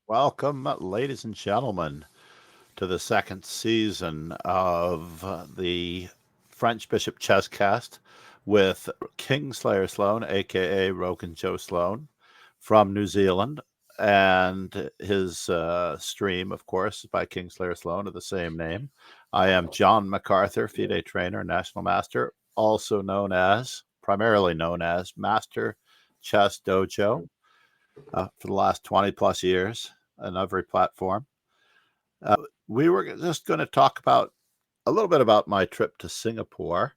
Welcome, ladies and gentlemen, to the second season of the French Bishop Chesscast with Kingslayer Sloan, aka Rogan Joe Sloan, from New Zealand. And his stream, of course, is by Kingslayer Sloan of the same name. I am John MacArthur, FIDE trainer, national master, also primarily known as Master Chess Dojo for the last 20 plus years on every platform. Uh, we were just going to talk about a little bit about my trip to Singapore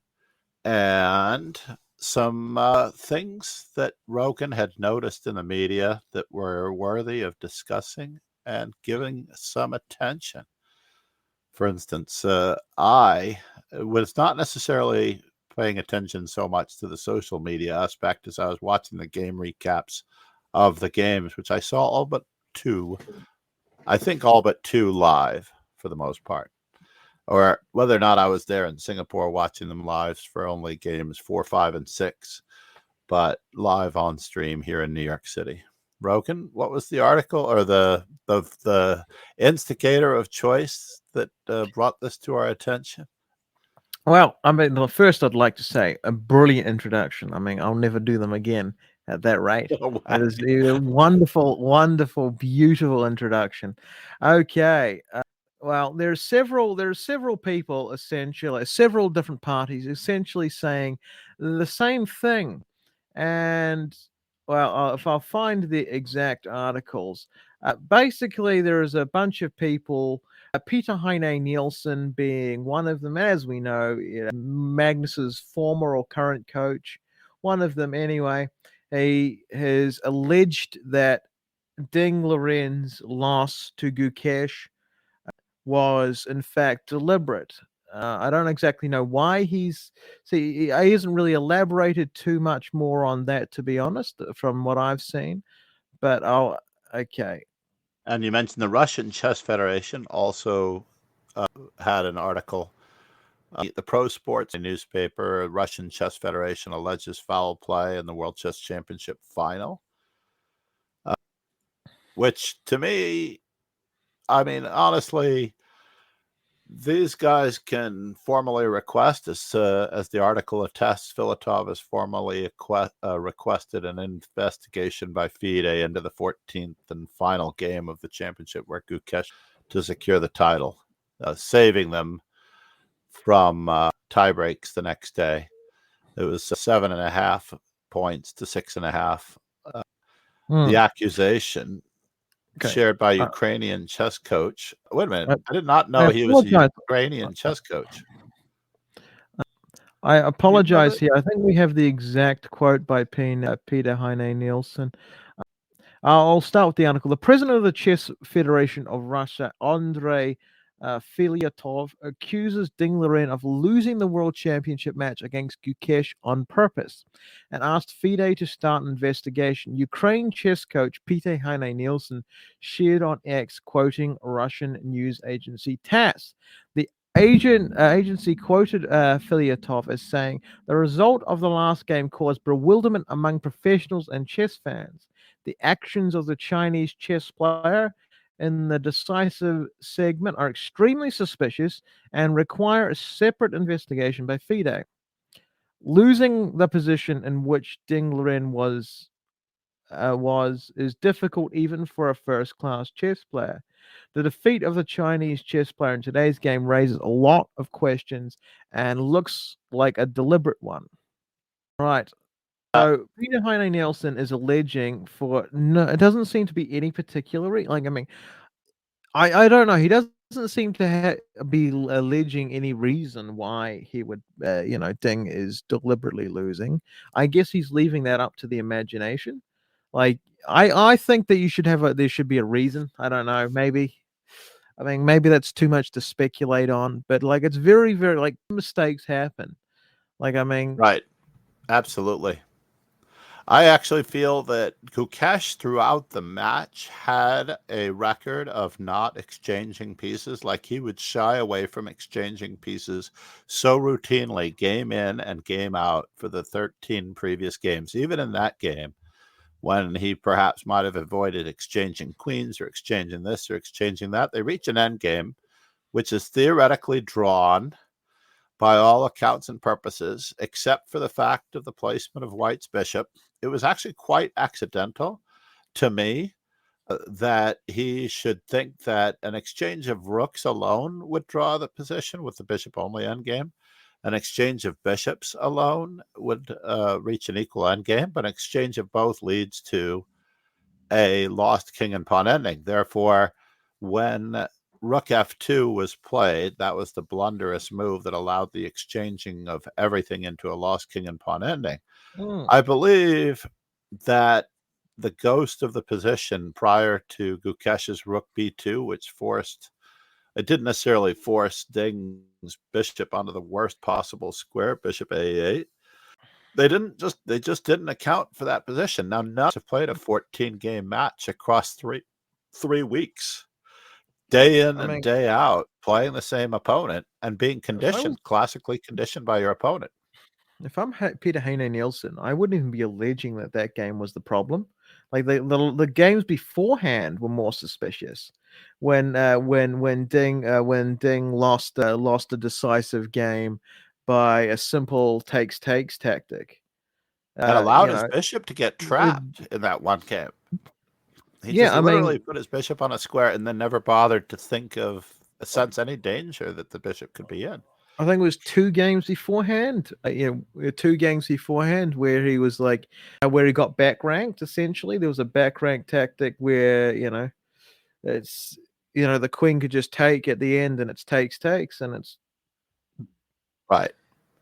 and some things that Rogan had noticed in the media that were worthy of discussing and giving some attention. For instance, I was not necessarily paying attention so much to the social media aspect as I was watching the game recaps of the games, which I saw all but two. I think all but two live for the most part, or whether or not I was there in Singapore watching them live for only games 4, 5, and 6, but live on stream here in New York City. Rogan, what was the article or the instigator of choice that brought this to our attention? Well, first I'd like to say a brilliant introduction. I'll never do them again at that rate. It is a wonderful, wonderful, beautiful introduction. Okay. Well, there are several people essentially, several different parties essentially saying the same thing. And well, if I'll find the exact articles, basically there is a bunch of people. Peter Heine Nielsen being one of them, as we know, Magnus's former or current coach, one of them anyway. He has alleged that Ding Liren's loss to Gukesh was in fact deliberate. I don't exactly know why he hasn't really elaborated too much more on that, to be honest, from what I've seen. But okay. And you mentioned the Russian Chess Federation also had an article. The Pro Sports newspaper, Russian Chess Federation alleges foul play in the World Chess Championship final, which to me, honestly, these guys can formally request, as the article attests, Filatov has formally requested an investigation by FIDE into the 14th and final game of the championship where Gukesh to secure the title, saving them from tie breaks the next day. It was 7.5 points to 6.5. The accusation shared by Ukrainian chess coach. Wait a minute. I did not know he was a Ukrainian chess coach. I apologize here. I think we have the exact quote by Peter Heine Nielsen. I'll start with the article. The president of the Chess Federation of Russia, Andrei Filatov, accuses Ding Liren of losing the world championship match against Gukesh on purpose and asked FIDE to start an investigation. Ukraine chess coach Peter Heine Nielsen shared on X, quoting Russian news agency TASS. The agency quoted Filatov as saying, the result of the last game caused bewilderment among professionals and chess fans. The actions of the Chinese chess player in the decisive segment are extremely suspicious and require a separate investigation by FIDE. Losing the position in which Ding Liren was is difficult even for a first-class chess player. The defeat of the Chinese chess player in today's game raises a lot of questions and looks like a deliberate one. Right. So Peter Heine Nielsen is alleging for no, it doesn't seem to be any particular I don't know. He doesn't seem to be alleging any reason why he would, Ding is deliberately losing. I guess he's leaving that up to the imagination. Like I think that there should be a reason. I don't know. Maybe that's too much to speculate on. But it's very, very mistakes happen. Right, absolutely. I actually feel that Gukesh throughout the match had a record of not exchanging pieces. Like he would shy away from exchanging pieces so routinely, game in and game out, for the 13 previous games. Even in that game, when he perhaps might have avoided exchanging queens or exchanging this or exchanging that. They reach an endgame, which is theoretically drawn by all accounts and purposes, except for the fact of the placement of White's bishop. It was actually quite accidental to me that he should think that an exchange of rooks alone would draw the position with the bishop only endgame. An exchange of bishops alone would reach an equal endgame, but an exchange of both leads to a lost king and pawn ending. Therefore, when rook f2 was played, that was the blunderous move that allowed the exchanging of everything into a lost king and pawn ending. I believe that the ghost of the position prior to Gukesh's rook b2, which forced, it didn't necessarily force Ding's bishop onto the worst possible square, bishop a8. They just didn't account for that position. Now, none have played a 14-game match across three weeks, day in and day out, playing the same opponent and being conditioned, classically conditioned by your opponent. If I'm Peter Heine Nielsen, I wouldn't even be alleging that that game was the problem. Like the games beforehand were more suspicious. When Ding lost a decisive game by a simple takes tactic, and allowed his bishop to get trapped in that one game. He just literally put his bishop on a square and then never bothered to think of sense any danger that the bishop could be in. I think it was 2 games beforehand, 2 games beforehand where he was like, where he got back ranked. Essentially, there was a back rank tactic where it's the queen could just take at the end, and it's takes, and it's right.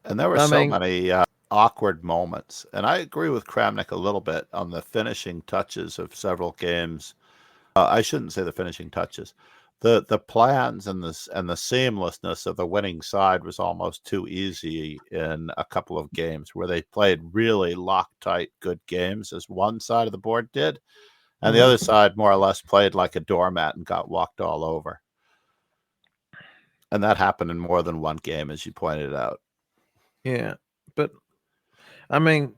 And there were many awkward moments, and I agree with Kramnik a little bit on the finishing touches of several games. I shouldn't say the finishing touches. The plans and the seamlessness of the winning side was almost too easy in a couple of games where they played really Loctite good games, as one side of the board did, and the other side more or less played like a doormat and got walked all over. And that happened in more than one game, as you pointed out. Yeah, but I mean,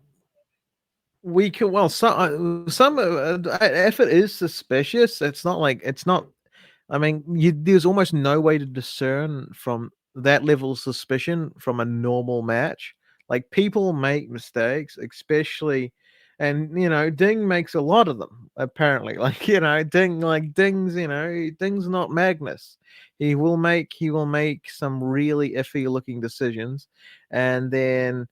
we can some if it is suspicious, it's not. I mean, there's almost no way to discern from that level of suspicion from a normal match. Like, people make mistakes, especially, and Ding makes a lot of them apparently. Like, Ding's not Magnus. He will make some really iffy looking decisions, and then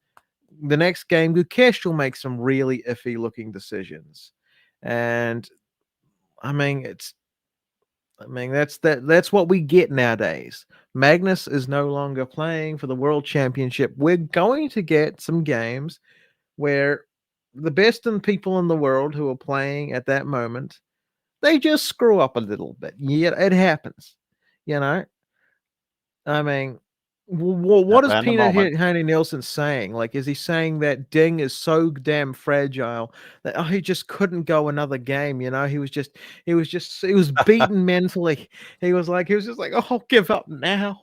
the next game, Gukesh will make some really iffy looking decisions, and I mean, that's what we get nowadays. Magnus is no longer playing for the world championship. We're going to get some games where the best people in the world who are playing at that moment, they just screw up a little bit. Yeah, it happens. I mean, what is Peter Heine Nielsen saying? Like, is he saying that Ding is so damn fragile that he just couldn't go another game? He was beaten mentally. He was just like, oh, I'll give up now.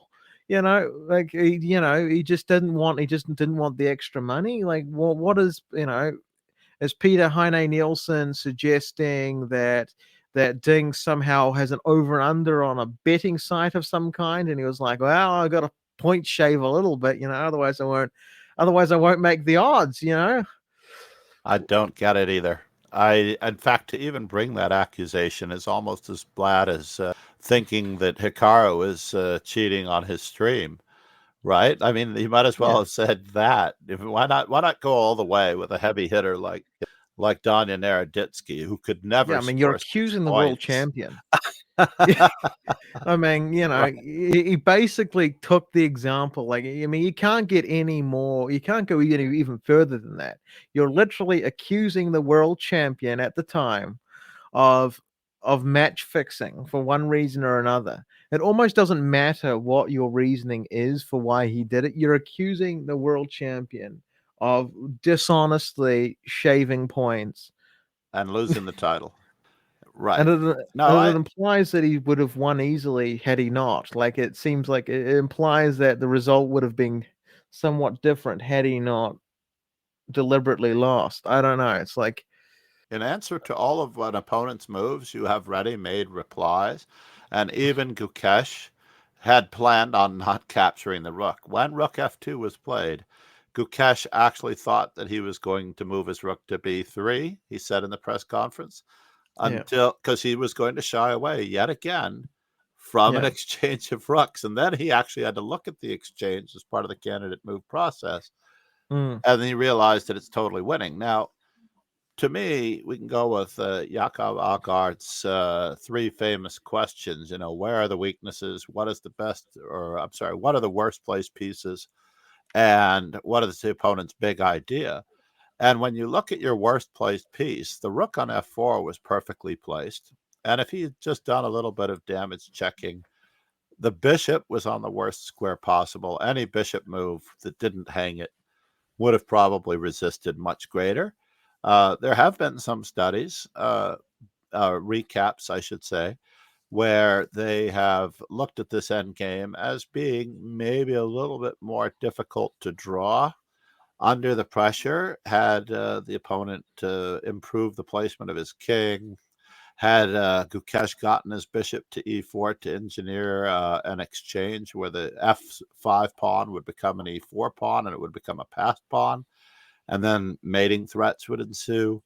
Like he just didn't want the extra money. Like, what is is Peter Heine Nielsen suggesting that Ding somehow has an over and under on a betting site of some kind, and he was like, well, I got to point shave a little bit, otherwise I won't make the odds. I don't get it either. In fact, to even bring that accusation is almost as bad as thinking that Hikaru is cheating on his stream, right? I mean, he might as well have said that. Why not go all the way with a heavy hitter like Danya Naroditsky, who could never. Yeah, I mean, you're accusing the world champion. I mean, he basically took the example. Like, I mean, you can't get any more. You can't go even further than that. You're literally accusing the world champion at the time of match fixing for one reason or another. It almost doesn't matter what your reasoning is for why he did it. You're accusing the world champion of dishonestly shaving points and losing the title. Right. And it implies that he would have won easily had he not. Like, it seems like it implies that the result would have been somewhat different had he not deliberately lost. I don't know. It's like, in answer to all of an opponent's moves, you have ready-made replies, and even Gukesh had planned on not capturing the rook. When rook f2 was played, Gukesh actually thought that he was going to move his rook to b3, he said in the press conference, until because he was going to shy away yet again from an exchange of rooks. And then he actually had to look at the exchange as part of the candidate move process. And then he realized that it's totally winning. Now, to me, we can go with Jakob Aagaard's three famous questions. You know, where are the weaknesses? What is the best, or I'm sorry, what are the worst placed pieces? And what is the opponent's big idea? And when you look at your worst placed piece, the rook on f4 was perfectly placed. And if he had just done a little bit of damage checking, the bishop was on the worst square possible. Any bishop move that didn't hang it would have probably resisted much greater. There have been some studies, recaps, I should say, where they have looked at this endgame as being maybe a little bit more difficult to draw under the pressure, had the opponent improved the placement of his king, had Gukesh gotten his bishop to e4 to engineer an exchange where the f5 pawn would become an e4 pawn and it would become a passed pawn, and then mating threats would ensue.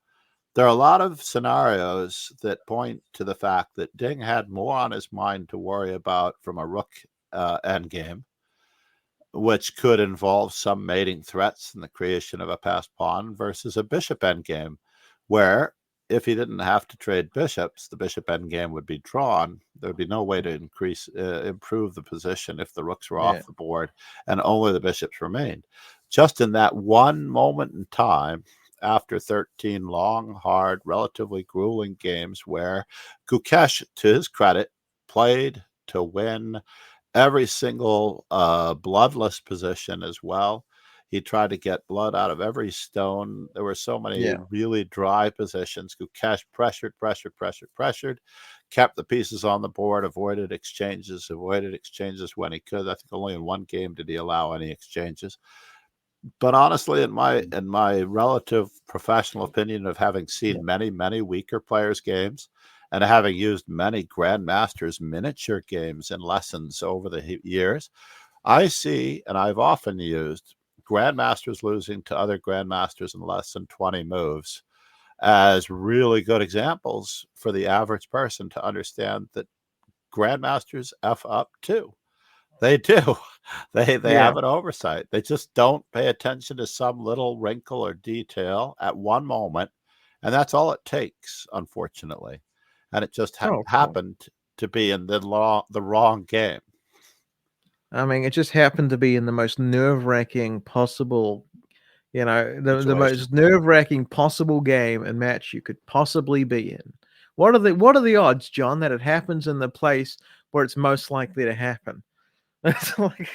There are a lot of scenarios that point to the fact that Ding had more on his mind to worry about from a rook endgame, which could involve some mating threats and the creation of a passed pawn, versus a bishop endgame, where if he didn't have to trade bishops, the bishop endgame would be drawn. There would be no way to improve the position if the rooks were off the board and only the bishops remained. Just in that one moment in time, after 13 long, hard, relatively grueling games where Gukesh, to his credit, played to win every single bloodless position as well. He tried to get blood out of every stone. There were so many really dry positions. Gukesh pressured, kept the pieces on the board, avoided exchanges when he could. I think only in one game did he allow any exchanges. But honestly, in my relative professional opinion of having seen many weaker players' games and having used many grandmasters miniature games and lessons over the years, I see, and I've often used, grandmasters losing to other grandmasters in less than 20 moves as really good examples for the average person to understand that grandmasters F up too. They do. They have an oversight. They just don't pay attention to some little wrinkle or detail at one moment, and that's all it takes, unfortunately. And it just happened to be in the wrong game. I mean, it just happened to be in the most nerve-wracking possible, the most nerve-wracking possible game and match you could possibly be in. What are the odds, John, that it happens in the place where it's most likely to happen? It's like,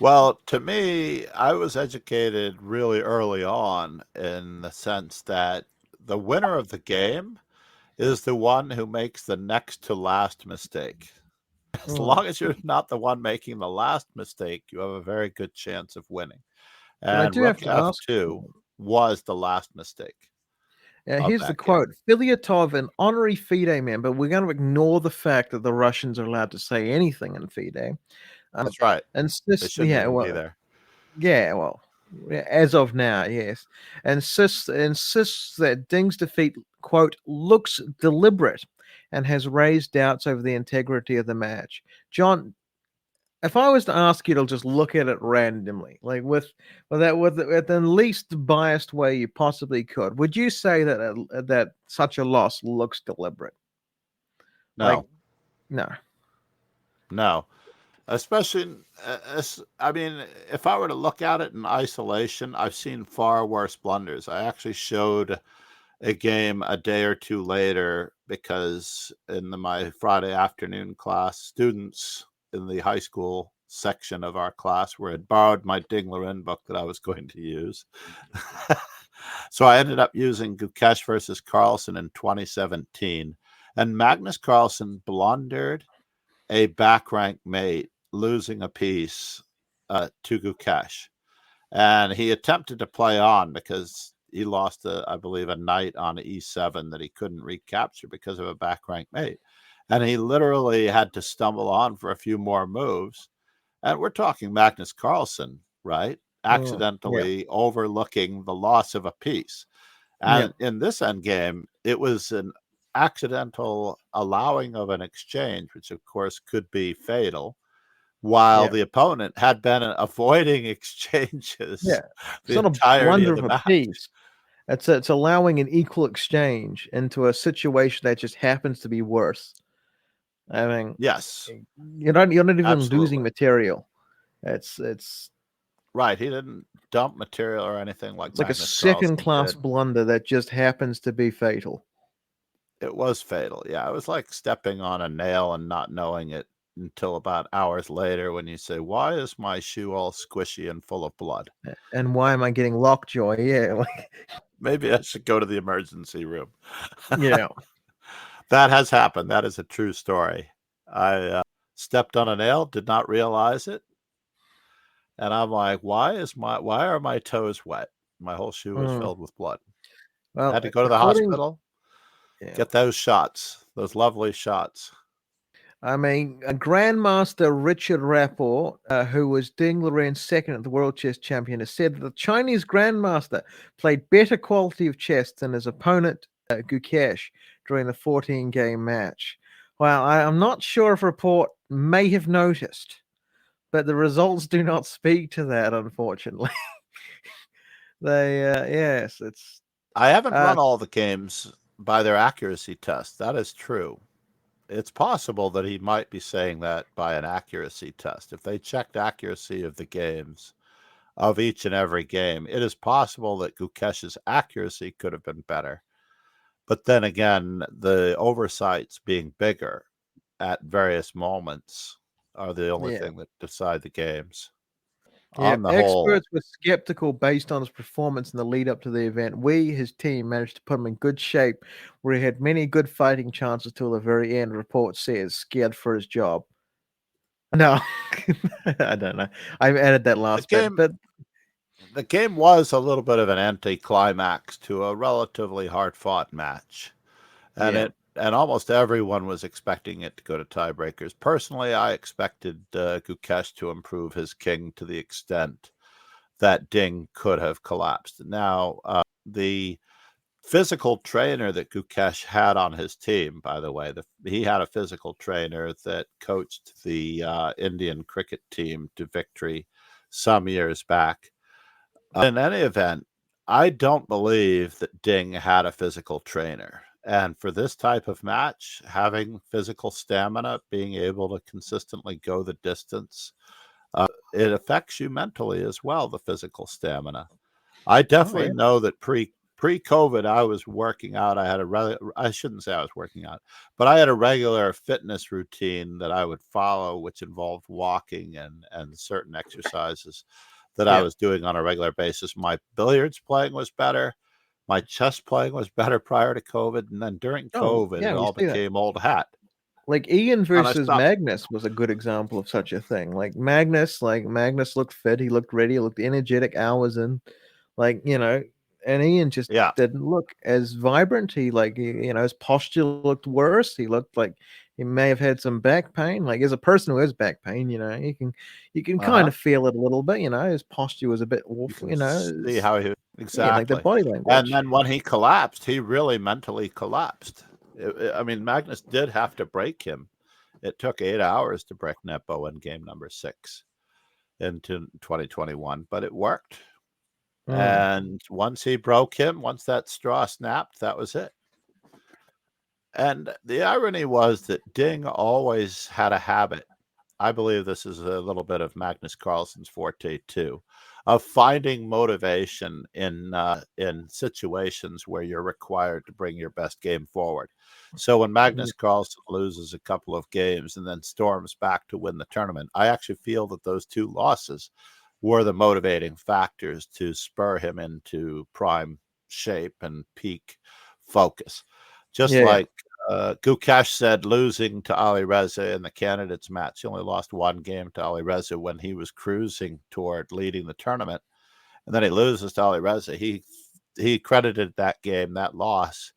well, to me, I was educated really early on in the sense that the winner of the game is the one who makes the next to last mistake. As long as you're not the one making the last mistake, you have a very good chance of winning. but I And do have rook to ask. f2 was the last mistake. Here's the quote: Filyatov, an honorary FIDE member, we're going to ignore the fact that the Russians are allowed to say anything in FIDE. That's right. Insists, They shouldn't even be there. Yeah, well, as of now, yes. Insists that Ding's defeat, quote, looks deliberate and has raised doubts over the integrity of the match. John, if I was to ask you to just look at it randomly, like with the least biased way you possibly could, would you say that such a loss looks deliberate? No. No. No. Especially, I mean, if I were to look at it in isolation, I've seen far worse blunders. I actually showed a game a day or two later because in my Friday afternoon class, students in the high school section of our class had borrowed my Ding Loren book that I was going to use. So I ended up using Gukesh versus Carlson in 2017. And Magnus Carlson blundered a back rank mate, losing a piece to Gukesh. And he attempted to play on because he lost, I believe, a knight on e7 that he couldn't recapture because of a back rank mate. And he literally had to stumble on for a few more moves. And we're talking Magnus Carlson, right? Accidentally overlooking the loss of a piece. And in this endgame, it was an accidental allowing of an exchange, which of course could be fatal, while the opponent had been avoiding exchanges It's the not a entirety blunder of of the a match. piece. It's allowing an equal exchange into a situation that just happens to be worse. I mean, Yes, you're not even absolutely. losing material. It's Right. He didn't dump material or anything like like a Magnus Carlson second-class did. blunder that just happens to be fatal. It was fatal. Yeah, it was like stepping on a nail and not knowing it until about hours later when you say, "Why is my shoe all squishy and full of blood? And why am I getting lockjaw?" Yeah, like Maybe I should go to the emergency room." yeah. That has happened. That is a true story. I stepped on a nail, did not realize it, and I'm like, why are my toes wet? My whole shoe was filled with blood. I Well, had to go to the according hospital, yeah. get those shots, those lovely shots. I mean, Grandmaster Richard Rapport, who was Ding Loren's second at the World Chess Champion, has said that the Chinese Grandmaster played better quality of chess than his opponent, Gukesh, during the 14-game match. Well, I'm not sure if Rapport may have noticed, but the results do not speak to that, unfortunately. Yes, it's... I haven't run all the games by their accuracy test. That is true. It's possible that he might be saying that by an accuracy test. If they checked accuracy of the games, of each and every game, it is possible that Gukesh's accuracy could have been better. But then again, the oversights being bigger at various moments are the only thing that decide the games. Yeah, On the whole, experts were skeptical based on his performance in the lead up to the event. His team, managed to put him in good shape, where he had many good fighting chances till the very end. Report says, scared for his job. No, I don't know. I added that last bit, but the game was a little bit of an anticlimax to a relatively hard-fought match, and almost everyone was expecting it to go to tiebreakers. Personally, I expected Gukesh to improve his king to the extent that Ding could have collapsed. Now, the physical trainer that Gukesh had on his team, by the way, he had a physical trainer that coached the Indian cricket team to victory some years back. In any event, I don't believe that Ding had a physical trainer. And for this type of match, having physical stamina, being able to consistently go the distance, it affects you mentally as well, the physical stamina. I definitely know that pre-COVID, I was working out. I shouldn't say I was working out, but I had a regular fitness routine that I would follow, which involved walking and certain exercises that I was doing on a regular basis. My billiards playing was better. My chess playing was better prior to COVID. And then during COVID, it all became old hat. Like Ian versus Magnus was a good example of such a thing. Like Magnus looked fit, he looked ready, he looked energetic hours in, and Ian just didn't look as vibrant. His posture looked worse. He looked like he may have had some back pain. Like as a person who has back pain, you can kind of feel it a little bit. His posture was a bit awful. See how he like the body language. And then when he collapsed, he really mentally collapsed. I mean, Magnus did have to break him. It took 8 hours to break Nepo in game number 6 into 2021, but it worked. And once he broke him, once that straw snapped, that was it. And the irony was that Ding always had a habit. I believe this is a little bit of Magnus Carlson's forte too, of finding motivation in situations where you're required to bring your best game forward. So when Magnus Carlson loses a couple of games and then storms back to win the tournament, I actually feel that those 2 losses were the motivating factors to spur him into prime shape and peak focus. Just like Gukesh said, losing to Ali Reza in the candidates match, he only lost 1 game to Ali Reza when he was cruising toward leading the tournament. And then he loses to Ali Reza. He he credited that game, that loss,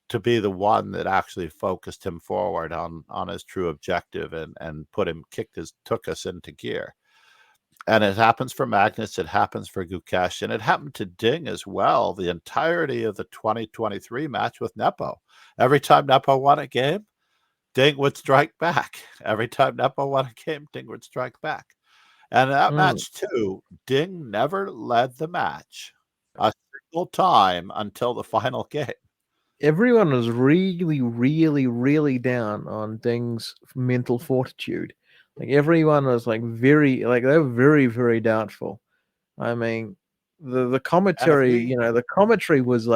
to be the one that actually focused him forward on his true objective and took us into gear. And it happens for Magnus, it happens for Gukesh, and it happened to Ding as well the entirety of the 2023 match with Nepo. Every time Nepo won a game, Ding would strike back. Every time Nepo won a game, Ding would strike back. And that match too, Ding never led the match a single time until the final game. Everyone was really, really, really down on Ding's mental fortitude. Like everyone was like they were very, very doubtful. I mean, the commentary, the commentary was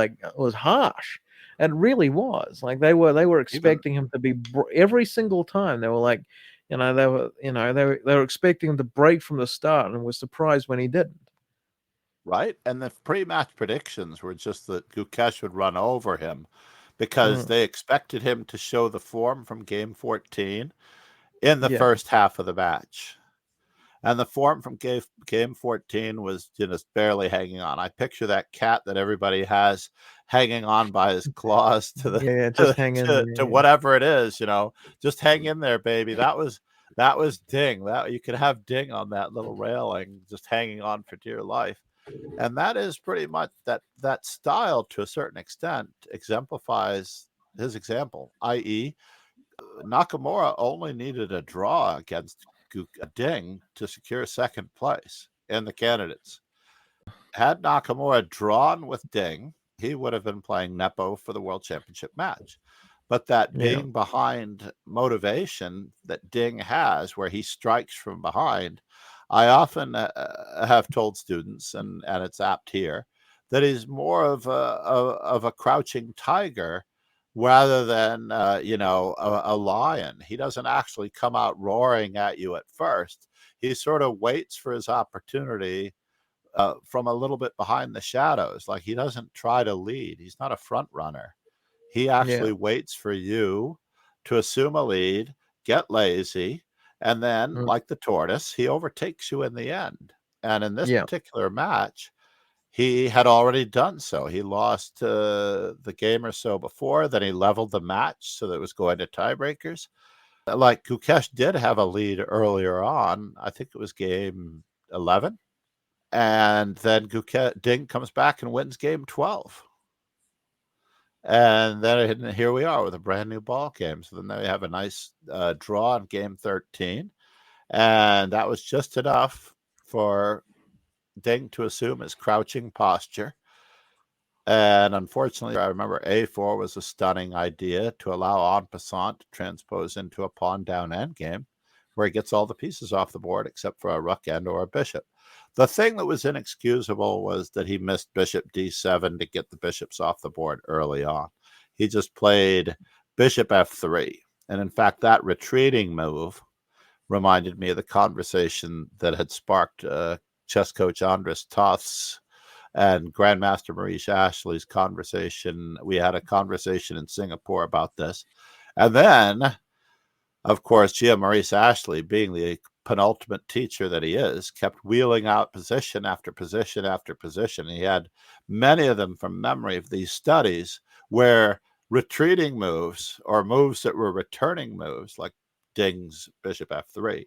harsh. It really was. Like they were expecting him to be every single time. They were like, they were expecting him to break from the start, and was surprised when he didn't. Right, and the pre-match predictions were just that Gukesh would run over him, because they expected him to show the form from game 14 in the first half of the match. And the form from game 14 was just barely hanging on. I picture that cat that everybody has hanging on by his claws to whatever it is, just hang in there, baby. That was Ding. That you could have Ding on that little railing, just hanging on for dear life. And that is pretty much that style, to a certain extent, exemplifies his example, i.e., Nakamura only needed a draw against Ding to secure second place in the candidates. Had Nakamura drawn with Ding, he would have been playing Nepo for the World Championship match. But that being behind motivation that Ding has, where he strikes from behind, I often have told students, and it's apt here, that he's more of a crouching tiger rather than a lion. He doesn't actually come out roaring at you at first. He sort of waits for his opportunity from a little bit behind the shadows. Like, he doesn't try to lead. He's not a front runner. He actually waits for you to assume a lead, get lazy, and then, like the tortoise, he overtakes you in the end. And in this particular match, he had already done so. He lost the game or so before, then he leveled the match so that it was going to tiebreakers. Like, Gukesh did have a lead earlier on. I think it was game 11. And then Ding comes back and wins game 12. And then here we are with a brand new ball game. So then they have a nice draw in game 13. And that was just enough for Ding to assume his crouching posture. And unfortunately, I remember A4 was a stunning idea to allow en passant to transpose into a pawn down endgame, where he gets all the pieces off the board except for a rook and or a bishop. The thing that was inexcusable was that he missed bishop d7 to get the bishops off the board early on. He just played bishop f3. And in fact, that retreating move reminded me of the conversation that had sparked chess coach Andres Toth's and Grandmaster Maurice Ashley's conversation. We had a conversation in Singapore about this. And then, of course, Maurice Ashley, being the penultimate teacher that he is, kept wheeling out position after position after position. He had many of them from memory of these studies where retreating moves, or moves that were returning moves, like Ding's bishop f3,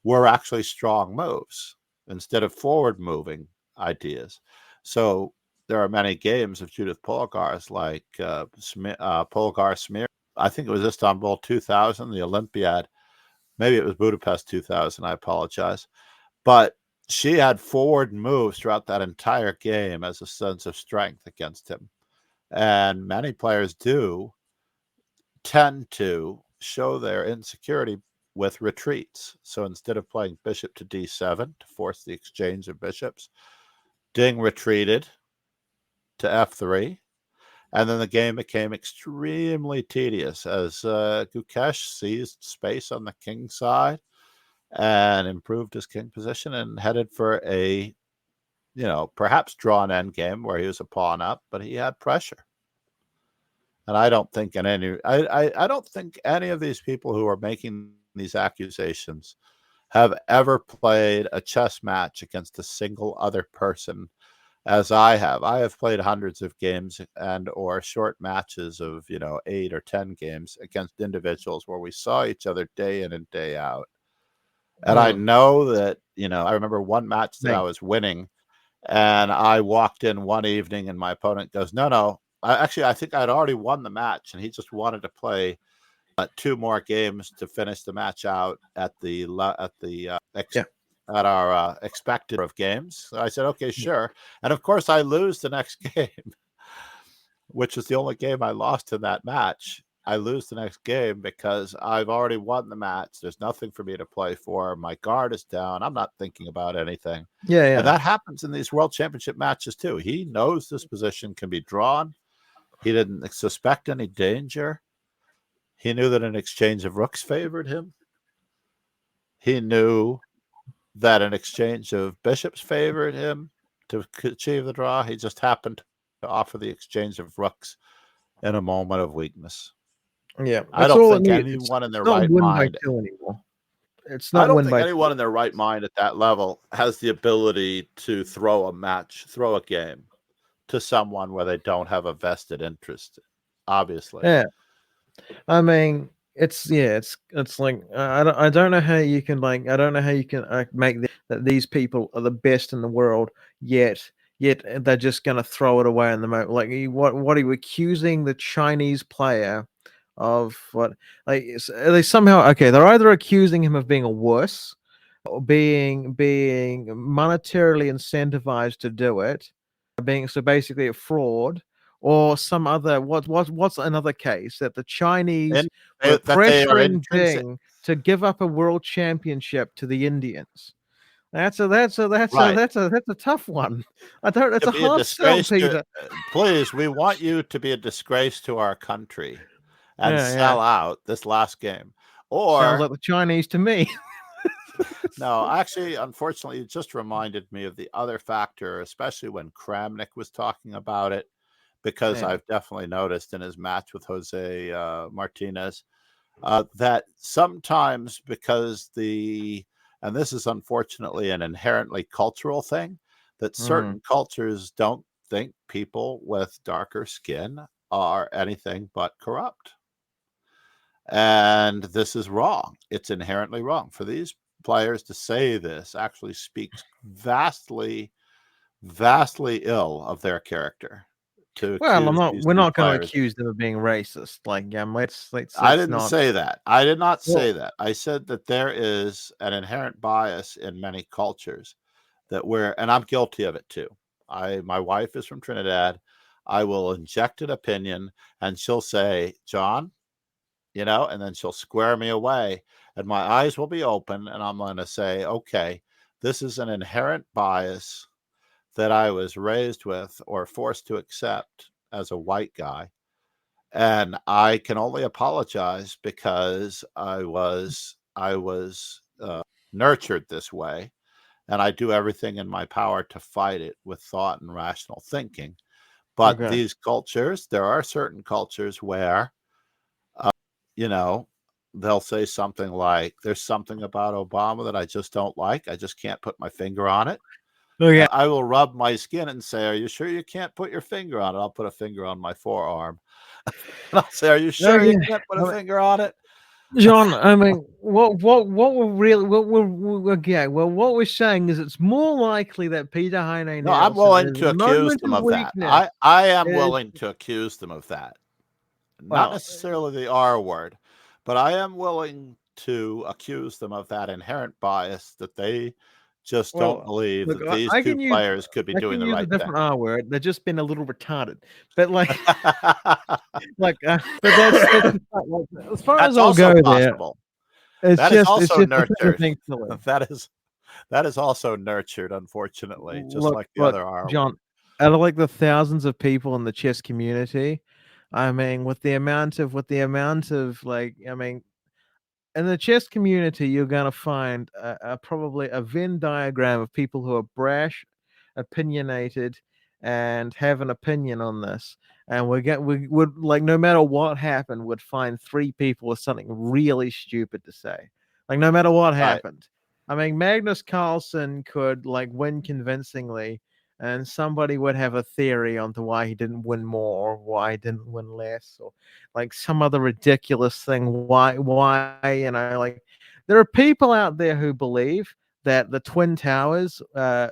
were actually strong moves instead of forward moving ideas. So there are many games of Judith Polgar's, like Polgar Smear. I think it was Istanbul 2000, the Olympiad. Maybe it was Budapest 2000. I apologize. But she had forward moves throughout that entire game as a sense of strength against him. And many players do tend to show their insecurity with retreats. So instead of playing bishop to d7 to force the exchange of bishops, Ding retreated to f3. And then the game became extremely tedious as Gukesh seized space on the king side and improved his king position and headed for a, perhaps drawn endgame where he was a pawn up, but he had pressure. And I don't think I don't think any of these people who are making these accusations have ever played a chess match against a single other person as I have. I have played hundreds of games and or short matches of 8 or 10 games against individuals where we saw each other day in and day out. And I know that I remember one match that I was winning, and I walked in one evening, and my opponent goes, "No. I think I'd already won the match, and he just wanted to play 2 more games to finish the match out at our expected number of games." So I said, "Okay, sure." And of course, I lose the next game, which is the only game I lost in that match. I lose the next game because I've already won the match. There's nothing for me to play for. My guard is down. I'm not thinking about anything. Yeah, And that happens in these World Championship matches too. He knows this position can be drawn. He didn't suspect any danger. He knew that an exchange of rooks favored him. He knew that an exchange of bishops favored him to achieve the draw. He just happened to offer the exchange of rooks in a moment of weakness. Yeah, I don't think anyone in their right mind. Anymore. It's I not don't win think by anyone 2. in their right mind at that level has the ability to throw a game to someone where they don't have a vested interest. Obviously, Yeah, I mean, it's like I don't know how you can make that these people are the best in the world, yet they're just gonna throw it away in the moment. Like what are you accusing the Chinese player of? What, like, are they somehow okay? They're either accusing him of being a wuss, or being monetarily incentivized to do it, being so basically a fraud, or some other what's another case that the Chinese were that they are pressuring intrinsic. Ding to give up a world championship to the Indians. That's a Right. tough one. I don't. It's To a be a hard sell, disgrace to, Peter. please, we want you to be a disgrace to our country and Yeah. sell out this last game. Sounds Or like the Chinese to me. no, actually, unfortunately, it just reminded me of the other factor, especially when Kramnik was talking about it, because Yeah. I've definitely noticed in his match with Jose Martinez that sometimes and this is unfortunately an inherently cultural thing, that certain cultures don't think people with darker skin are anything but corrupt. And this is wrong. It's inherently wrong. For these players to say this actually speaks vastly, vastly ill of their character. Well, These we're two not going to players. accuse them of being racist. Like, I let's didn't not. say that. I did not Well, say that. I said that there is an inherent bias in many cultures and I'm guilty of it too. My wife is from Trinidad. I will inject an opinion and she'll say, "John," and then she'll square me away and my eyes will be open and I'm going to say, "Okay, this is an inherent bias that I was raised with or forced to accept as a white guy. And I can only apologize because I was nurtured this way, and I do everything in my power to fight it with thought and rational thinking. But okay. there are certain cultures where, you know, they'll say something like, "There's something about Obama that I just don't like. I just can't put my finger on it." Oh yeah. And I will rub my skin and say, "Are you sure you can't put your finger on it?" I'll put a finger on my forearm. And I'll say, "Are you Oh sure you yeah. can't put a finger on it?" John, I mean, what we're really, what we're saying is it's more likely that Peter Heine No, I'm Nielsen, in willing his to accuse moment them of of that. weakness, I am is willing to accuse them of that. Not well, necessarily the R word, but I am willing to accuse them of that inherent bias that they just don't believe look, that these two players could be doing the a right thing. different R word. They've just been a little retarded, but but that's like, as far as That's I'll also go there. possible. That is It's also just the nurtured. thing silly. That is also nurtured, unfortunately, just like the Look, other R John, word. out of like the thousands of people in the chess community, I mean, with the amount of like, I mean, in the chess community, you're gonna find probably a Venn diagram of people who are brash, opinionated, and have an opinion on this. And we would, like, no matter what happened, would find 3 people with something really stupid to say. Like, no matter what Right. happened. I mean, Magnus Carlson could, like, win convincingly and somebody would have a theory onto why he didn't win more or why he didn't win less, or like some other ridiculous thing. Why, like there are people out there who believe that the Twin Towers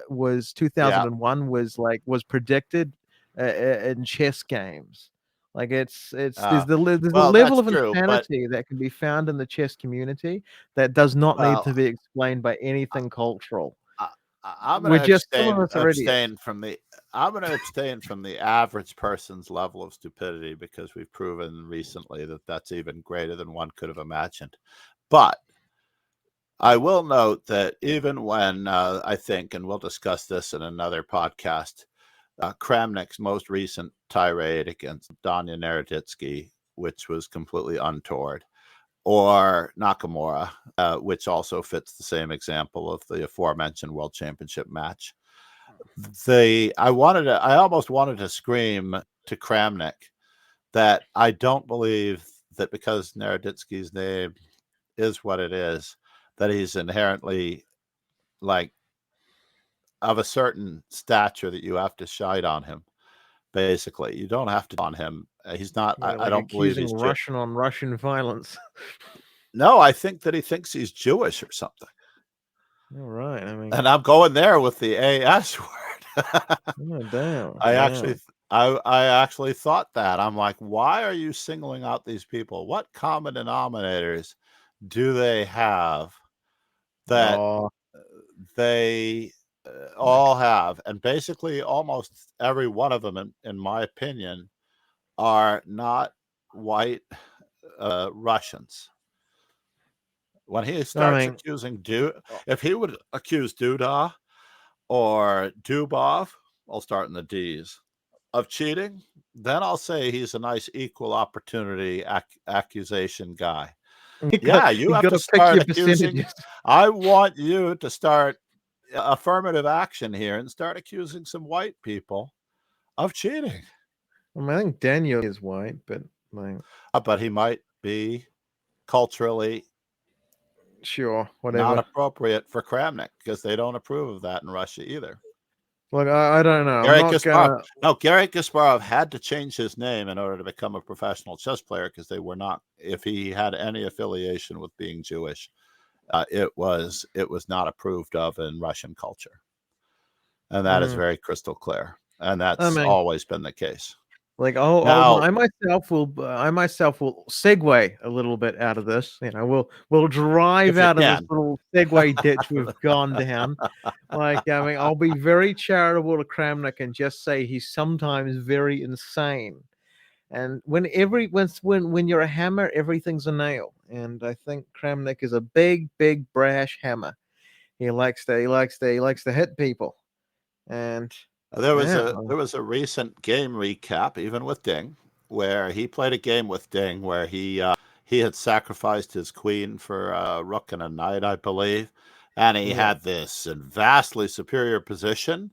was Yeah. 2001 was predicted in chess games. Like Uh, there's a well, level that's of true, but insanity that can be found in the chess community that does not need to well, be explained by anything cultural. I, I'm going We're to just some of abstain us are idiots. I'm going to abstain from the average person's level of stupidity because we've proven recently that that's even greater than one could have imagined. But I will note that even when I think, and we'll discuss this in another podcast, Kramnik's most recent tirade against Danya Naroditsky, which was completely untoward, or Nakamura, which also fits the same example of the aforementioned World Championship match. I almost wanted to scream to Kramnik that I don't believe that because Naroditsky's name is what it is, that he's inherently like of a certain stature that you have to shite on him. Basically, you don't have to on him. He's not. Yeah, I like don't believe accusing he's Jewish. Russian on Russian violence. No, I think that he thinks he's Jewish or something. All right. I mean, And I'm going there with the AS word. oh, damn. I Damn. actually thought that. I'm like, why are you singling out these people? What common denominators do they have that Oh, they all have? And basically, almost every one of them, in my opinion, are not white Russians. When he I starts mean, accusing if he would accuse Duda or Dubov, I'll start in the D's, of cheating, then I'll say he's a nice equal opportunity accusation guy. Yeah, you you have got to to pick start your accusing. percentages. I want you to start affirmative action here and start accusing some white people of cheating. I mean, I think Daniel is white, but like, But he might be culturally sure, not whatever. appropriate for Kramnik because they don't approve of that in Russia either. Look, I don't know. I'm Garry not Kasparov. gonna. No, Garry Kasparov had to change his name in order to become a professional chess player because they were not. If he had any affiliation with being Jewish, it was not approved of in Russian culture, and that is Mm, very crystal clear. And I that's mean, always been the case. like, Now, I myself will segue a little bit out of this. We'll drive if you out of this can, little segue ditch we've gone down. Like, I mean, I'll be very charitable to Kramnik and just say he's sometimes very insane. And when you're a hammer, everything's a nail. And I think Kramnik is a big brash hammer. He likes to hit people. And there was yeah, a recent game recap, even with Ding, where he played a game with Ding where he had sacrificed his queen for a rook and a knight, I believe, and he yeah, had this vastly superior position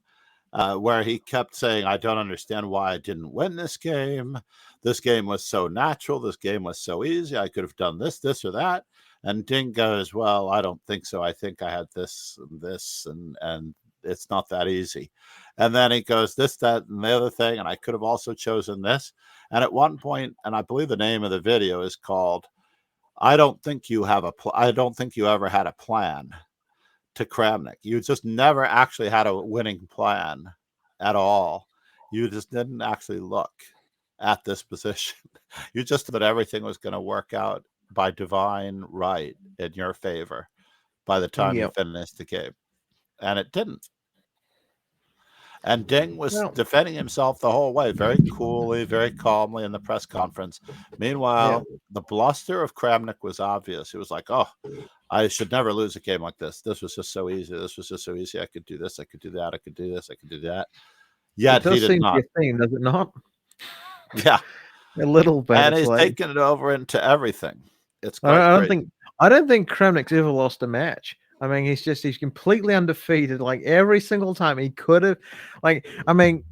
where he kept saying, "I don't understand why I didn't win this game. This game was so natural. This game was so easy. I could have done this, this, or that." And Ding goes, "Well, I don't think so. I think I had this and this, and it's not that easy." And then he goes, "This, that, and the other thing, and I could have also chosen this." And at one point, and I believe the name of the video is called "I don't think you have I don't think you ever had a plan." To Kramnik, you just never actually had a winning plan at all. You just didn't actually look at this position. You just thought everything was going to work out by divine right in your favor by the time you yeah. finished the game, and it didn't. And Ding was Well, defending himself the whole way, very coolly, very calmly in the press conference. yeah. Meanwhile, the bluster of Kramnik was obvious. He was like, "Oh, I should never lose a game like this. This was just so easy. This was just so easy. I could do this. I could do that. I could do this. I could do that." It Yet he does did seem to be not. a theme, does it not? Yeah. A little bit. And It's he's like taken it over into everything. It's quite I don't crazy. think I don't think Kramnik's ever lost a match. I mean, he's completely undefeated. Like every single time he could have, like I mean,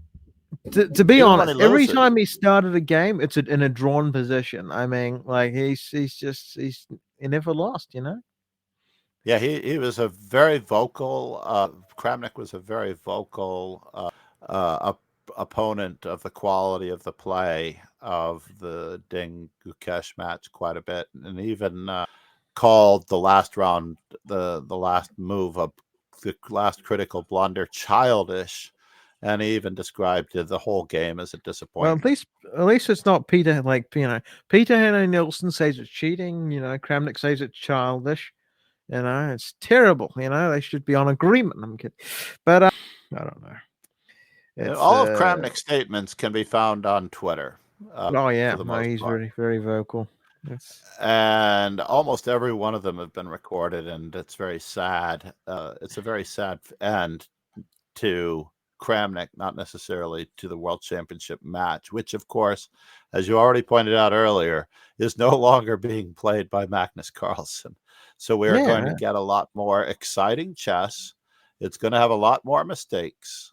to be Even when he honest, every loses. time he started a game, it's in a drawn position. I mean, like he never lost. Yeah, he was a very vocal. Kramnik was a very vocal opponent of the quality of the play of the Ding Gukesh match quite a bit, and even called the last round, the last move of the last critical blunder, childish, and he even described the whole game as a Well, disappointment. at least it's not Peter. Like Peter Henry Nielsen says it's cheating. Kramnik says it's childish. It's terrible. They should be on agreement. I'm kidding, but I don't know. It's All of Kramnik's statements can be found on Twitter. oh yeah, for the most he's part. very very vocal. And almost every one of them have been recorded, and it's very sad. It's a very sad end to Kramnik, not necessarily to the World Championship match, which, of course, as you already pointed out earlier, is no longer being played by Magnus Carlson. So we are going to get a lot more exciting chess. It's going to have a lot more mistakes,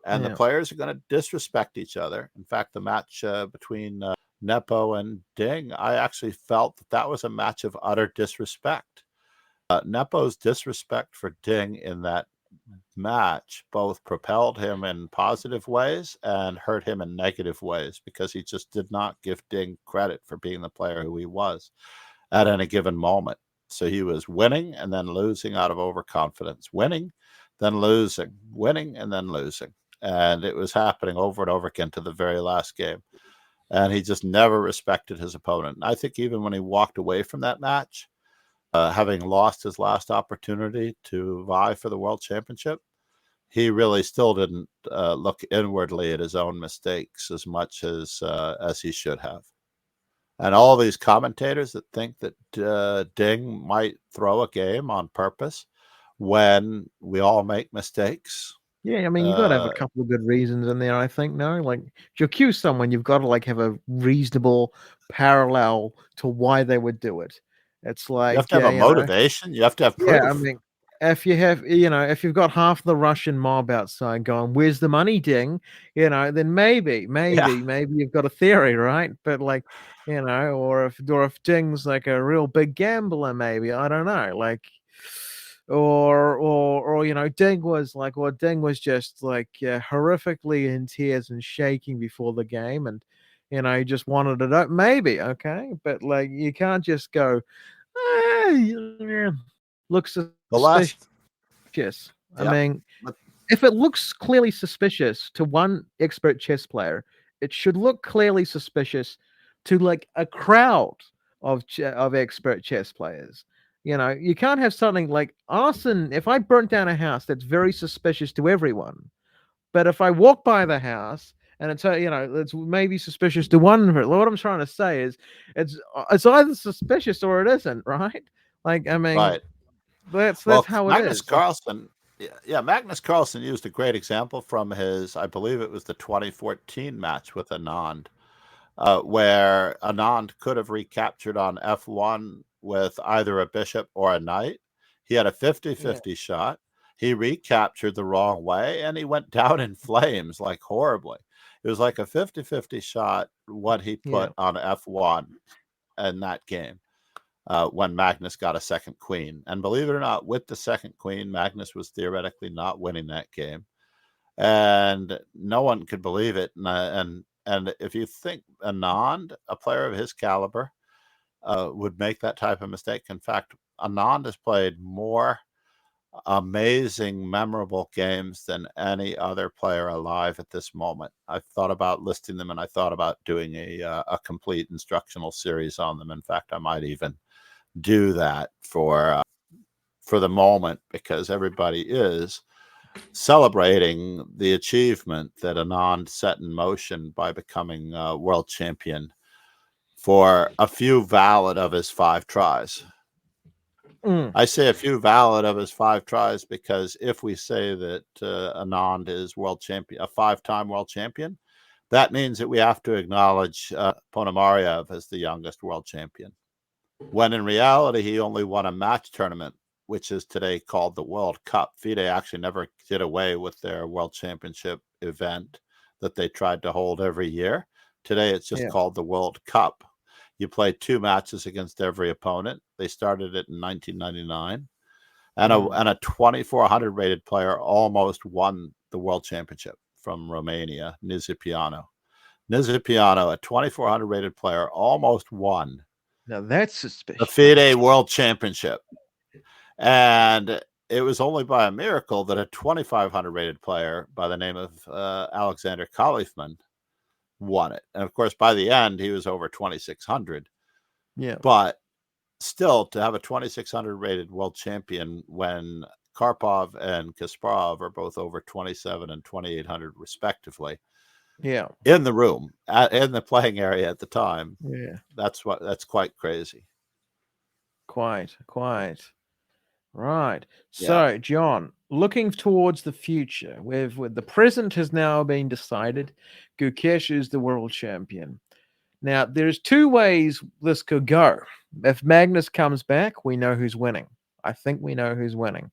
and the players are going to disrespect each other. In fact, the match between Nepo and Ding, I actually felt that was a match of utter disrespect. Nepo's disrespect for Ding in that match both propelled him in positive ways and hurt him in negative ways, because he just did not give Ding credit for being the player who he was at any given moment. So he was winning and then losing out of overconfidence, winning, then losing, winning, and then losing. And it was happening over and over again to the very last game. And he just never respected his opponent. And I think even when he walked away from that match, having lost his last opportunity to vie for the World Championship, he really still didn't look inwardly at his own mistakes as much as he should have. And all these commentators that think that Ding might throw a game on purpose when we all make mistakes. Yeah, I mean, you got to have a couple of good reasons in there, I think. No, like, if you accuse someone, you've got to like have a reasonable parallel to why they would do it. It's like you have to have a motivation. You have to have proof. Yeah, I mean, if you have, if you've got half the Russian mob outside going, "Where's the money, Ding?" Then maybe you've got a theory, right? But like, or if Ding's like a real big gambler, maybe I don't know, like, or Ding was just like horrifically in tears and shaking before the game, and he just wanted it up, maybe, okay, but like you can't just go, looks suspicious. I mean, if it looks clearly suspicious to one expert chess player, it should look clearly suspicious to like a crowd of expert chess players. You can't have something like arson. If I burnt down a house, that's very suspicious to everyone. But if I walk by the house and it's maybe suspicious to one. What I'm trying to say is, it's either suspicious or it isn't, right? Like, I mean, right. that's how it Magnus is. Carlson, Magnus Carlson used a great example from his, I believe it was the 2014 match with Anand, where Anand could have recaptured on F1 with either a bishop or a knight. He had a 50-50 shot. He recaptured the wrong way, and he went down in flames, like horribly. It was like a 50-50 shot what he put on F1 in that game. When Magnus got a second queen. And believe it or not, with the second queen, Magnus was theoretically not winning that game. And no one could believe it. And if you think Anand, a player of his caliber, would make that type of mistake. In fact, Anand has played more amazing, memorable games than any other player alive at this moment. I've thought about listing them, and I thought about doing a complete instructional series on them. In fact, I might even do that for the moment, because everybody is celebrating the achievement that Anand set in motion by becoming world champion for a few valid of his 5 tries. I say a few valid of his 5 tries because if we say that Anand is world champion, a 5-time world champion, that means that we have to acknowledge Ponomariev as the youngest world champion, when in reality he only won a match tournament, which is today called the World Cup. FIDE actually never did away with their World Championship event that they tried to hold every year. Today it's just called the World Cup. You play 2 matches against every opponent. They started it in 1999. And a 2400 rated player almost won the World Championship. from Romania, Nizipiano. Nizipiano, a 2,400 rated player, almost won Now that's the suspicious. FIDE World Championship. And it was only by a miracle that a 2,500 rated player by the name of Alexander Kalifman won it. And of course, by the end, he was over 2,600. Yeah. But still, to have a 2,600 rated world champion when Karpov and Kasparov are both over 27 and 2,800 respectively, Yeah. in the room, in the playing area at the time, Yeah. that's quite crazy. Quite. Right. Yeah. So, John, looking towards the future, with the present has now been decided, Gukesh is the world champion. Now, there's two ways this could go. If Magnus comes back, we know who's winning. I think we know who's winning.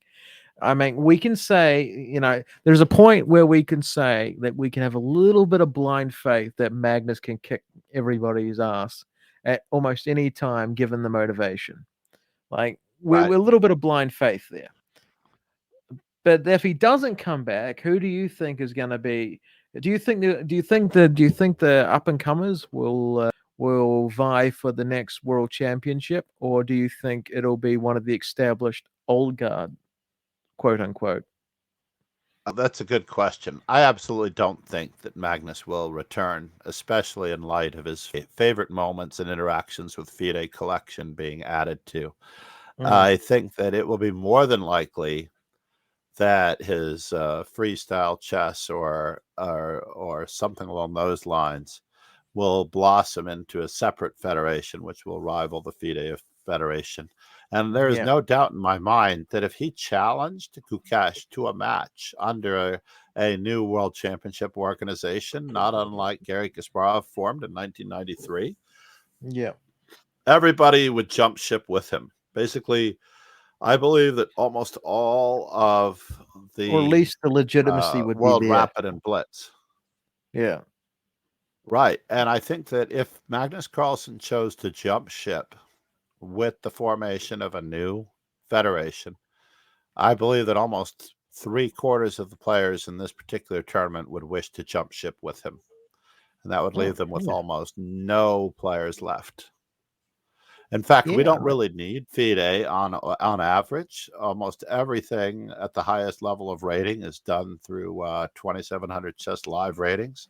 I mean, we can say, you know, there's a point where we can say that we can have a little bit of blind faith that Magnus can kick everybody's ass at almost any time, given the motivation. Like, we're a little bit of blind faith there. But if he doesn't come back, who do you think is going to be? Do you think the up and comers will vie for the next world championship, or do you think it'll be one of the established old guard, quote unquote? That's a good question. I absolutely don't think that Magnus will return, especially in light of his favorite moments and interactions with FIDE collection being added to. I think that it will be more than likely that his freestyle chess or something along those lines will blossom into a separate federation, which will rival the FIDE Federation. And there is no doubt in my mind that if he challenged Gukesh to a match under a new World Championship organization, not unlike Garry Kasparov formed in 1993, everybody would jump ship with him. Basically, I believe that almost all of the, or at least the legitimacy would World be there. Rapid and Blitz. Yeah. Right. And I think that if Magnus Carlson chose to jump ship with the formation of a new federation, I believe that almost 3/4 of the players in this particular tournament would wish to jump ship with him. And that would leave them with almost no players left. In fact, we don't really need FIDE on average. Almost everything at the highest level of rating is done through 2,700 chess live ratings.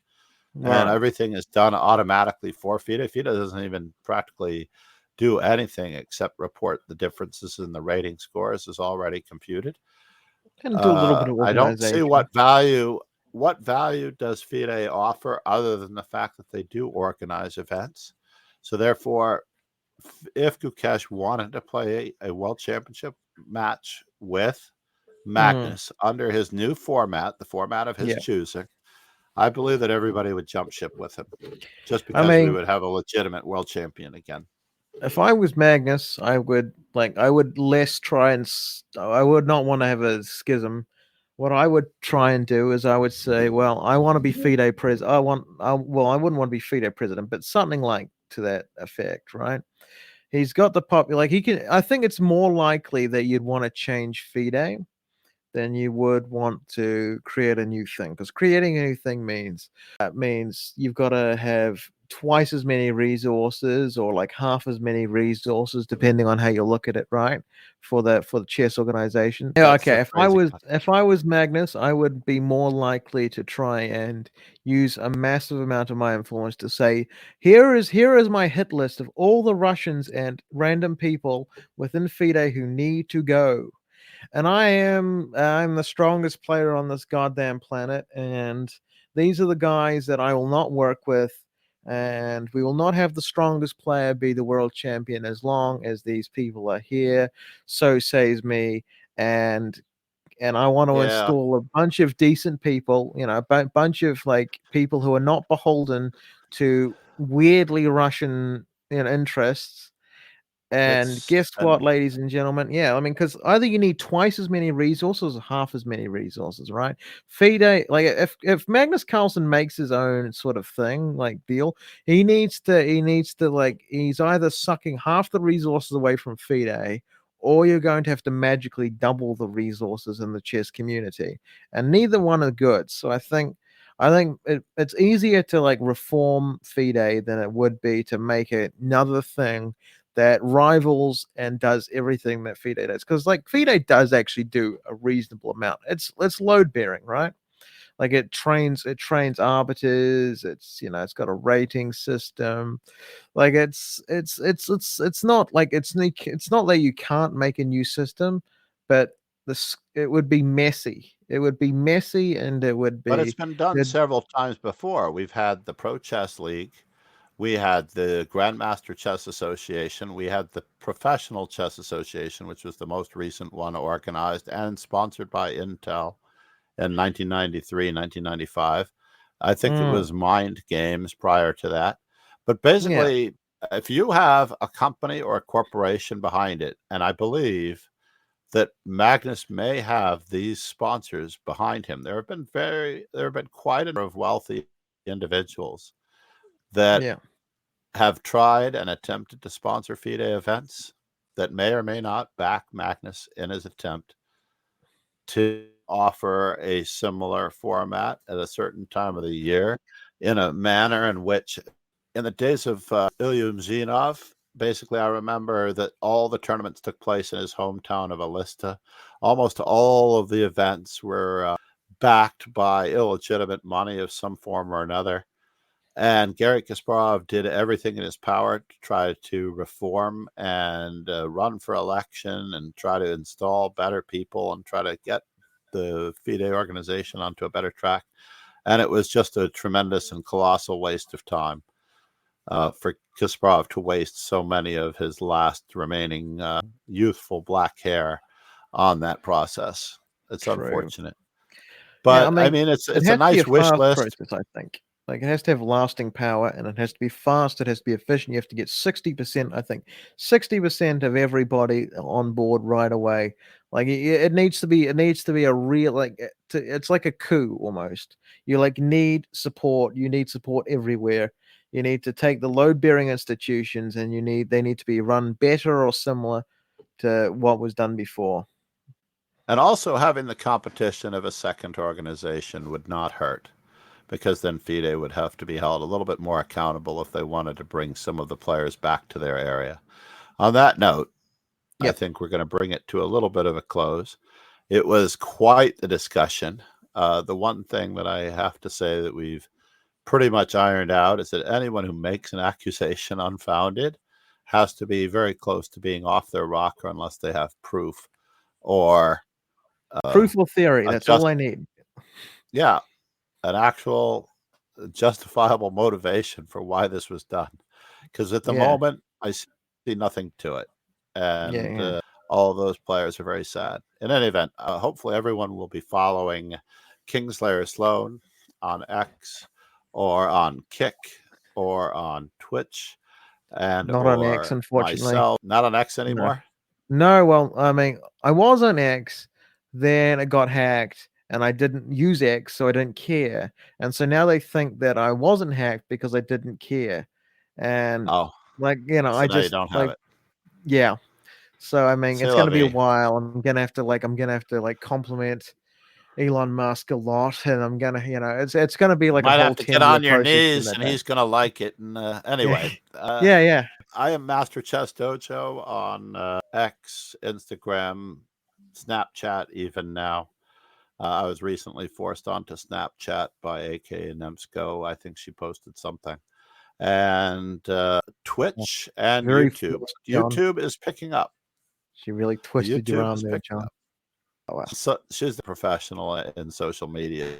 And everything is done automatically for FIDE. FIDE doesn't even practically do anything except report the differences in the rating scores is already computed. And do a little bit of organization. I don't see what value does FIDE offer other than the fact that they do organize events. So therefore, if Gukesh wanted to play a world championship match with Magnus under his new format, the format of his choosing, I believe that everybody would jump ship with him, just because we would have a legitimate world champion again. If I was Magnus, I would less try and I would not want to have a schism. What I would try and do is I would say, well, I want to be FIDE president. I wouldn't want to be FIDE president, but something like to that effect, right? He's got the I think it's more likely that you'd want to change FIDE than you would want to create a new thing, because creating a new thing means you've got to have twice as many resources or like half as many resources, depending on how you look at it, right? For the chess organization. Okay, if I was Magnus, I would be more likely to try and use a massive amount of my influence to say, here is my hit list of all the Russians and random people within FIDE who need to go. And I'm the strongest player on this goddamn planet, and these are the guys that I will not work with, and we will not have the strongest player be the world champion as long as these people are here. So says me, and I want to install a bunch of decent people, a bunch of like people who are not beholden to weirdly Russian interests. And guess what, ladies and gentlemen? Yeah, I mean, because either you need twice as many resources or half as many resources, right? FIDE, like if Magnus Carlson makes his own sort of thing, like deal, he needs to like, he's either sucking half the resources away from FIDE, or you're going to have to magically double the resources in the chess community, and neither one are good. So I think I think it's easier to like reform FIDE than it would be to make it another thing that rivals and does everything that FIDE does. Because like FIDE does actually do a reasonable amount. It's load bearing, right? Like it trains arbiters. It's it's got a rating system. Like it's not like it's not that you can't make a new system, but this it would be messy. It would be messy, and it would But it's be been done it, several times before. We've had the Pro Chess League, we had the Grandmaster Chess Association, we had the Professional Chess Association, which was the most recent one organized and sponsored by Intel in 1993, 1995. I think it was Mind Games prior to that. But yeah, basically, if you have a company or a corporation behind it, and I believe that Magnus may have these sponsors behind him, there have been quite a number of wealthy individuals that yeah, have tried and attempted to sponsor FIDE events that may or may not back Magnus in his attempt to offer a similar format at a certain time of the year in a manner in which, in the days of Ilyumzhinov, basically, I remember that all the tournaments took place in his hometown of Elista. Almost all of the events were backed by illegitimate money of some form or another. And Garry Kasparov did everything in his power to try to reform and run for election and try to install better people and try to get the FIDE organization onto a better track. And it was just a tremendous and colossal waste of time for Kasparov to waste so many of his last remaining youthful black hair on that process. It's true. unfortunate. Yeah, I But I mean, mean, it it's a has to be a nice wish fast list. process, I think. Like, it has to have lasting power, and it has to be fast, it has to be efficient. You have to get 60%, I think, 60% of everybody on board right away. Like, it needs to be a real, like, it's like a coup almost. You, like, need support. You need support everywhere. You need to take the load-bearing institutions, and they need to be run better or similar to what was done before. And also having the competition of a second organization would not hurt, because then FIDE would have to be held a little bit more accountable if they wanted to bring some of the players back to their area. On that note, I Yep. think we're going to bring it to a little bit of a close. It was quite the discussion. The one thing that I have to say that we've pretty much ironed out is that anyone who makes an accusation unfounded has to be very close to being off their rocker unless they have proof or Proof or theory, a that's all just I need. yeah, an actual justifiable motivation for why this was done. Because at the Yeah. moment, I see nothing to it. Yeah, And yeah. all of those players are very sad. In any event, hopefully everyone will be following Kingslayer Sloan on X or on Kick or on Twitch and Not on X, or unfortunately. myself. Not on X No. anymore? No, well, I mean, I was on X, then it got hacked, and I didn't use X, so I didn't care. And so now they think that I wasn't hacked because I didn't care. And Oh, like, so I now you just don't have like, it. yeah. So I mean, C'est it's la gonna be a vie. while. I'm gonna have to like compliment Elon Musk a lot, and I'm gonna, it's gonna be like a Might whole have to get 10-year on your process in knees that and day. he's going to like it. And Yeah. anyway, Yeah, yeah. I am Master Chess Dojo on X, Instagram, Snapchat, even now. I was recently forced onto Snapchat by AK Nemsko. I think she posted something. And Twitch and Very YouTube. forced, John. YouTube is picking up. She really The twisted your YouTube arm is there, picking John. up. So she's the professional in social media.